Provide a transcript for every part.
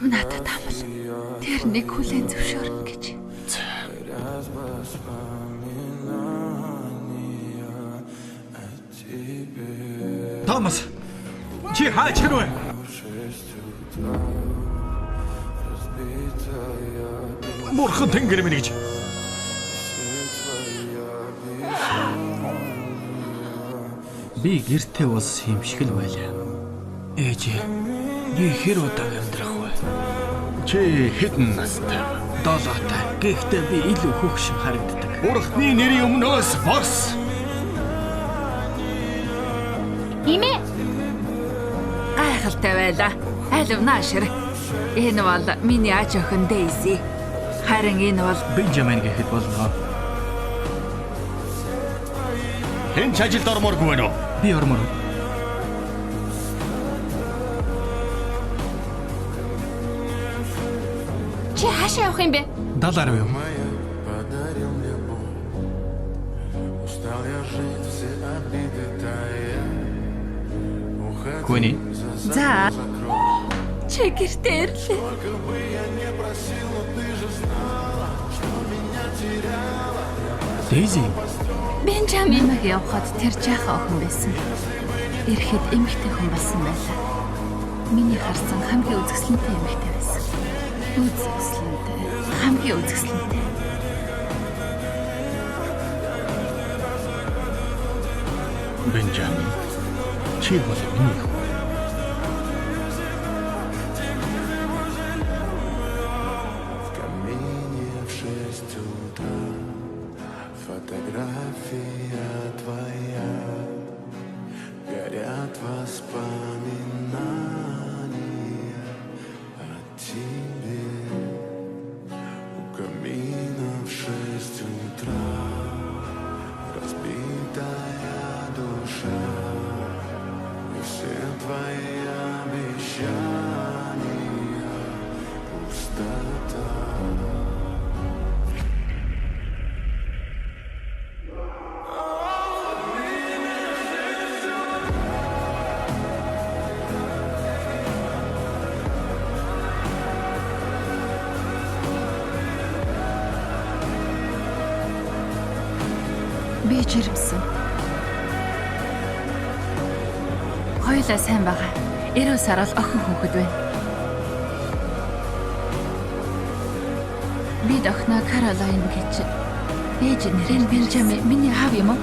Надад амал. Тэр нэг хүлээн зөвшөөрнө гэж. Томас, чи хаач хэрвэ? Бурхан тэнгэр минь гэж. Би гэртээ ус юм шиг л байлаа. Ээжээ, би хэр удаа амьдрах вэ? Чи хэдэн настай? 7-тай. Гэхдээ би илүү хөвгшин харагддаг. Бурхны нэрийн өмнөөс бос. Имэ. Гайхалтай байлаа. Алив наашир. Энэ бол миний аж охин Дейзи. Харин энэ бол Бенжамин гэхэд болно. Хэн ч ажилд ормооргүй байна уу? Би ормоор. чи хаашаа явах юм бэ? Далаар юу? Көний. За. Чи гэртээ ирлээ. Дейзи. Бенжаминыг явахад тэр жаахан охин байсан. Ирэхэд эмэгтэй хүн болсон байлаа. Миний харсан хамгийн үзэсгэлэнтэй эмэгтэй байсан. Үзэсгэлэнтэй. Хамгийн үзэсгэлэнтэй. Бенжамин, чи бол миний хүү. Фотография твоя, горят воспоминания о тебе. У камина в 6 утра разбитая душа, и все твои обещания пустота. Би жирэмсэн. Хоёулаа сайн байгаа. 90 сар бол охин хүүхэд байна. Би охиноо Каролайн гэж ээж нэрээр Бенжамин миний аав юм уу?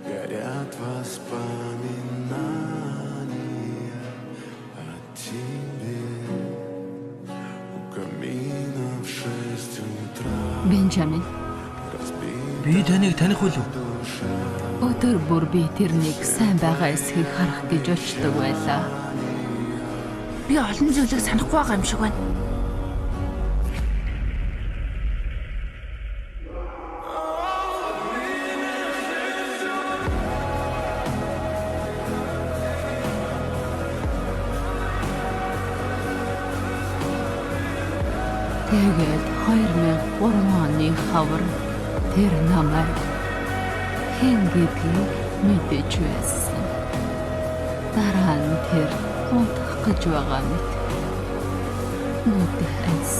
Горят воспоминания о тебе. У камина в 6 утра Бенжамин. Би таныг таних уу? Өдөр бүр би тэрнийг сайн байгаа эсхийг харах гэж очдог байлаа. Би олон зүйлийг санахгүй байгаа юм шиг байна. Тэгээд 2003 оны хавар тэр намайг хэн гэдгийг мэдэж байсан. Дараа нь тэр унтах гэж байгаа мэт. Нүдэ анс